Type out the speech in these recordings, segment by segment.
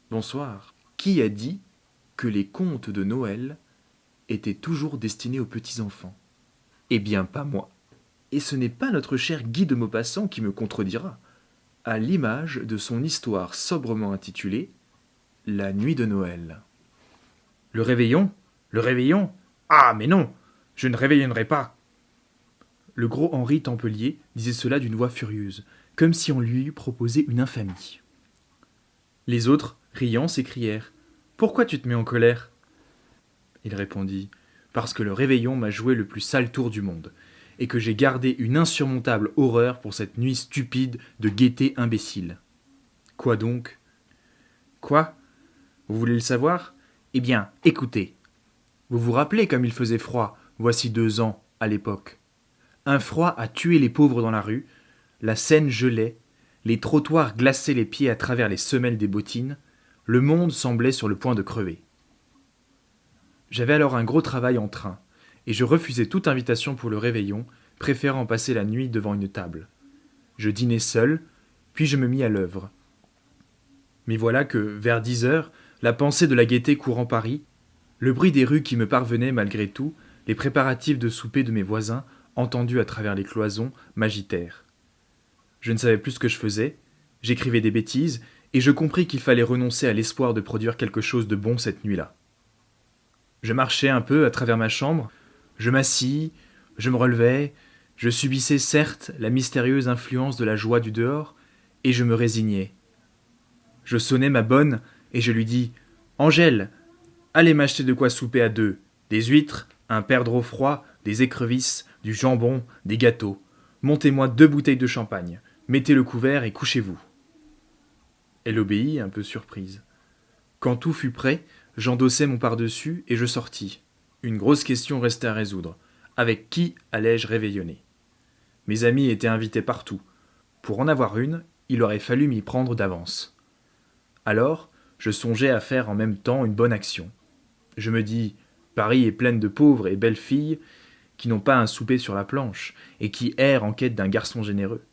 Bonsoir. Qui a dit que les contes de Noël étaient toujours destinés aux petits-enfants? Eh bien, pas moi. Et ce n'est pas notre cher Guy de Maupassant qui me contredira, à l'image de son histoire sobrement intitulée La nuit de Noël. Le réveillon? Le réveillon? Ah, mais non! Je ne réveillonnerai pas! Le gros Henri Tempelier disait cela d'une voix furieuse, comme si on lui eût proposé une infamie. Les autres, riant, s'écrièrent « Pourquoi tu te mets en colère ?» Il répondit « Parce que le réveillon m'a joué le plus sale tour du monde, et que j'ai gardé une insurmontable horreur pour cette nuit stupide de gaieté imbécile. » Quoi donc? Quoi? Vous voulez le savoir? Eh bien, écoutez. Vous vous rappelez comme il faisait froid, voici 2 ans, à l'époque. Un froid a tué les pauvres dans la rue, la Seine gelait, les trottoirs glaçaient les pieds à travers les semelles des bottines, le monde semblait sur le point de crever. J'avais alors un gros travail en train, et je refusai toute invitation pour le réveillon, préférant passer la nuit devant une table. Je dînai seul, puis je me mis à l'œuvre. Mais voilà que, vers 10 heures, la pensée de la gaieté courant Paris, le bruit des rues qui me parvenait malgré tout, les préparatifs de souper de mes voisins, entendus à travers les cloisons, m'agitèrent. Je ne savais plus ce que je faisais, j'écrivais des bêtises, et je compris qu'il fallait renoncer à l'espoir de produire quelque chose de bon cette nuit-là. Je marchais un peu à travers ma chambre, je m'assis, je me relevais, je subissais certes la mystérieuse influence de la joie du dehors, et je me résignais. Je sonnai ma bonne, et je lui dis « Angèle, allez m'acheter de quoi souper à 2, des huîtres, un perdreau froid, des écrevisses, du jambon, des gâteaux. Montez-moi 2 bouteilles de champagne, mettez le couvert et couchez-vous. » Elle obéit, un peu surprise. Quand tout fut prêt, j'endossai mon pardessus et je sortis. Une grosse question restait à résoudre. Avec qui allais-je réveillonner? Mes amis étaient invités partout. Pour en avoir une, il aurait fallu m'y prendre d'avance. Alors, je songeais à faire en même temps une bonne action. Je me dis, Paris est pleine de pauvres et belles filles qui n'ont pas un souper sur la planche et qui errent en quête d'un garçon généreux.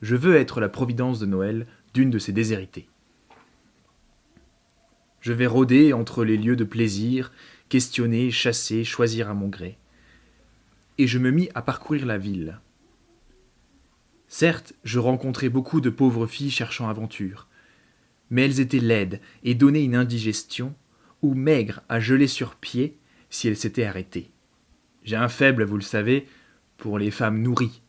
Je veux être la providence de Noël d'une de ces déshéritées. Je vais rôder entre les lieux de plaisir, questionner, chasser, choisir à mon gré. Et je me mis à parcourir la ville. Certes, je rencontrai beaucoup de pauvres filles cherchant aventure, mais elles étaient laides et donnaient une indigestion, ou maigres à geler sur pied si elles s'étaient arrêtées. J'ai un faible, vous le savez, pour les femmes nourries.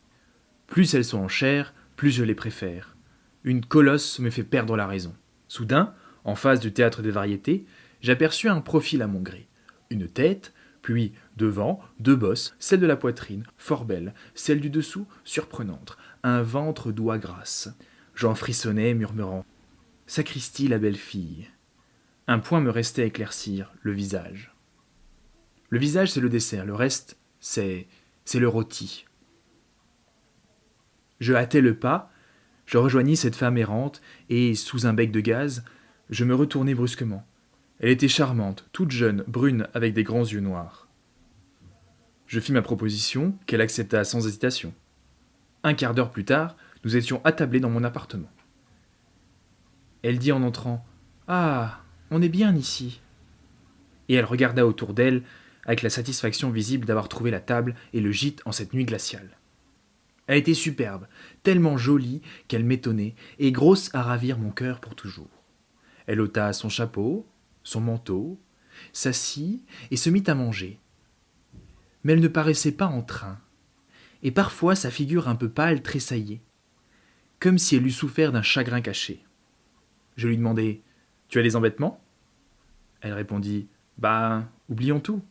Plus elles sont en chair, plus je les préfère. Une colosse me fait perdre la raison. Soudain, en face du théâtre des variétés, j'aperçus un profil à mon gré. Une tête, puis devant, 2 bosses, celle de la poitrine, fort belle, celle du dessous, surprenante, un ventre d'oie grasse. J'en frissonnais, murmurant « Sacristie, la belle fille !» Un point me restait à éclaircir, le visage. Le visage, c'est le dessert, le reste, c'est le rôti. Je hâtai le pas, je rejoignis cette femme errante, et, sous un bec de gaz, je me retournai brusquement. Elle était charmante, toute jeune, brune, avec des grands yeux noirs. Je fis ma proposition, qu'elle accepta sans hésitation. Un quart d'heure plus tard, nous étions attablés dans mon appartement. Elle dit en entrant « Ah, on est bien ici !» Et elle regarda autour d'elle, avec la satisfaction visible d'avoir trouvé la table et le gîte en cette nuit glaciale. Elle était superbe, tellement jolie qu'elle m'étonnait, et grosse à ravir mon cœur pour toujours. Elle ôta son chapeau, son manteau, s'assit et se mit à manger. Mais elle ne paraissait pas en train, et parfois sa figure un peu pâle tressaillait, comme si elle eût souffert d'un chagrin caché. Je lui demandai « Tu as des embêtements ?» Elle répondit « Bah, oublions tout. »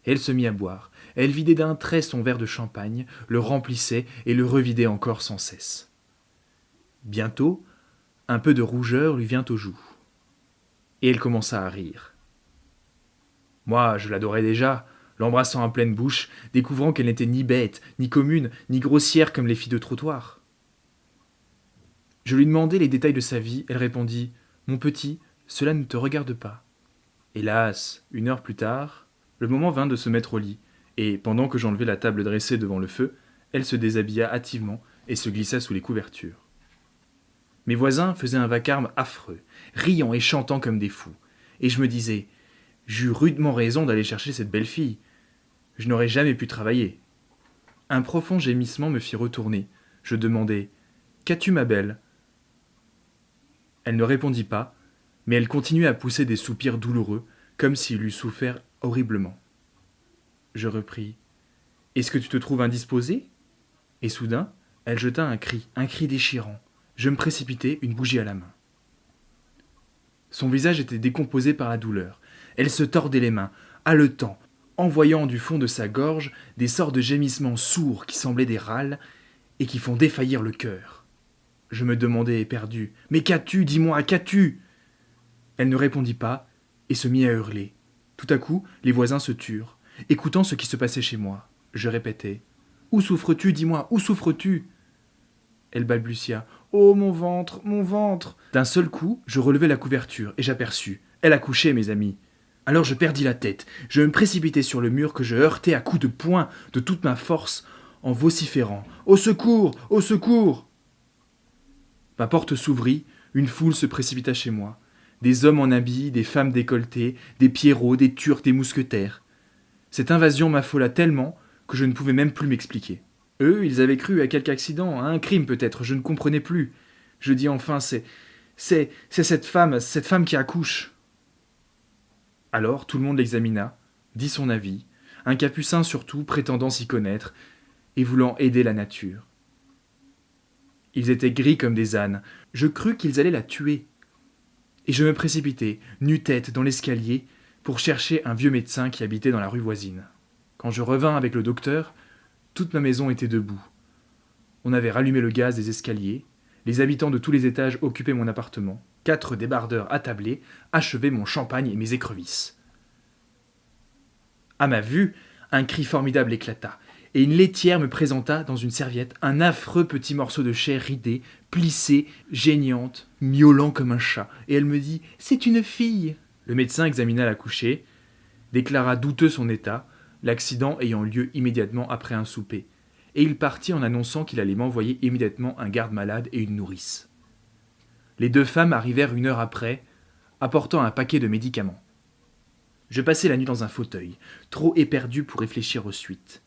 Et elle se mit à boire. Elle vidait d'un trait son verre de champagne, le remplissait et le revidait encore sans cesse. Bientôt, un peu de rougeur lui vient aux joues. Et elle commença à rire. Moi, je l'adorais déjà, l'embrassant en pleine bouche, découvrant qu'elle n'était ni bête, ni commune, ni grossière comme les filles de trottoir. Je lui demandai les détails de sa vie, elle répondit « Mon petit, cela ne te regarde pas. » Hélas, 1 heure plus tard, le moment vint de se mettre au lit, et pendant que j'enlevais la table dressée devant le feu, elle se déshabilla hâtivement et se glissa sous les couvertures. Mes voisins faisaient un vacarme affreux, riant et chantant comme des fous. Et je me disais, j'eus rudement raison d'aller chercher cette belle fille. Je n'aurais jamais pu travailler. Un profond gémissement me fit retourner. Je demandai, qu'as-tu, ma belle ? Elle ne répondit pas, mais elle continuait à pousser des soupirs douloureux, comme s'il eût souffert horriblement. Je repris, est-ce que tu te trouves indisposé ? Et soudain, elle jeta un cri déchirant. Je me précipitai, une bougie à la main. Son visage était décomposé par la douleur. Elle se tordait les mains, haletant, envoyant du fond de sa gorge des sortes de gémissements sourds qui semblaient des râles et qui font défaillir le cœur. Je me demandai éperdu, « Mais qu'as-tu ? Dis-moi, qu'as-tu » Elle ne répondit pas et se mit à hurler. Tout à coup, les voisins se turent, écoutant ce qui se passait chez moi. Je répétais, « Où souffres-tu ? Dis-moi, où souffres-tu » Elle balbutia, « Oh, mon ventre, mon ventre !» D'un seul coup, je relevai la couverture et j'aperçus. Elle accouchait, mes amis. Alors je perdis la tête. Je me précipitai sur le mur que je heurtai à coups de poing de toute ma force en vociférant, « Au secours ! Au secours !» Ma porte s'ouvrit, une foule se précipita chez moi. Des hommes en habits, des femmes décolletées, des pierrots, des turcs, des mousquetaires. Cette invasion m'affola tellement que je ne pouvais même plus m'expliquer. Eux, ils avaient cru à quelque accident, à un crime peut-être, je ne comprenais plus. Je dis enfin, c'est cette femme qui accouche. Alors tout le monde l'examina, dit son avis, un capucin surtout prétendant s'y connaître et voulant aider la nature. Ils étaient gris comme des ânes, je crus qu'ils allaient la tuer. Et je me précipitai, nu-tête, dans l'escalier, pour chercher un vieux médecin qui habitait dans la rue voisine. Quand je revins avec le docteur, toute ma maison était debout. On avait rallumé le gaz des escaliers, les habitants de tous les étages occupaient mon appartement, 4 débardeurs attablés achevaient mon champagne et mes écrevisses. À ma vue, un cri formidable éclata, et une laitière me présenta dans une serviette un affreux petit morceau de chair ridée, plissée, geignante, miaulant comme un chat, et elle me dit « C'est une fille !» Le médecin examina la couchée, déclara douteux son état, l'accident ayant lieu immédiatement après un souper, et il partit en annonçant qu'il allait m'envoyer immédiatement un garde-malade et une nourrice. Les 2 femmes arrivèrent 1 heure après, apportant un paquet de médicaments. Je passai la nuit dans un fauteuil, trop éperdu pour réfléchir aux suites.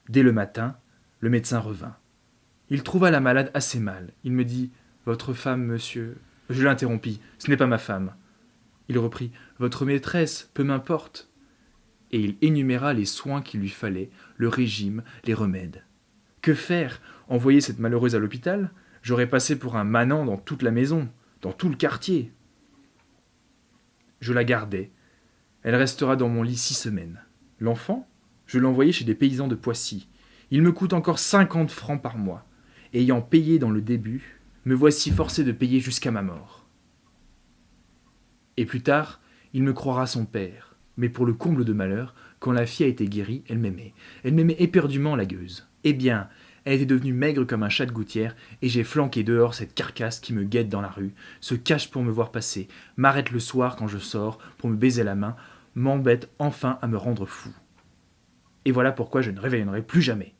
Dès le matin, le médecin revint. Il trouva la malade assez mal. Il me dit « Votre femme, monsieur… » Je l'interrompis. « Ce n'est pas ma femme. » Il reprit « Votre maîtresse, peu m'importe. » Et il énuméra les soins qu'il lui fallait, le régime, les remèdes. Que faire ? Envoyer cette malheureuse à l'hôpital ? J'aurais passé pour un manant dans toute la maison, dans tout le quartier. Je la gardai. Elle restera dans mon lit 6 semaines. L'enfant ? Je l'envoyai chez des paysans de Poissy. Il me coûte encore 50 francs par mois. Ayant payé dans le début, me voici forcé de payer jusqu'à ma mort. Et plus tard, il me croira son père. Mais pour le comble de malheur, quand la fille a été guérie, elle m'aimait. Elle m'aimait éperdument, la gueuse. Eh bien, elle était devenue maigre comme un chat de gouttière, et j'ai flanqué dehors cette carcasse qui me guette dans la rue, se cache pour me voir passer, m'arrête le soir quand je sors pour me baiser la main, m'embête enfin à me rendre fou. Et voilà pourquoi je ne réveillerai plus jamais.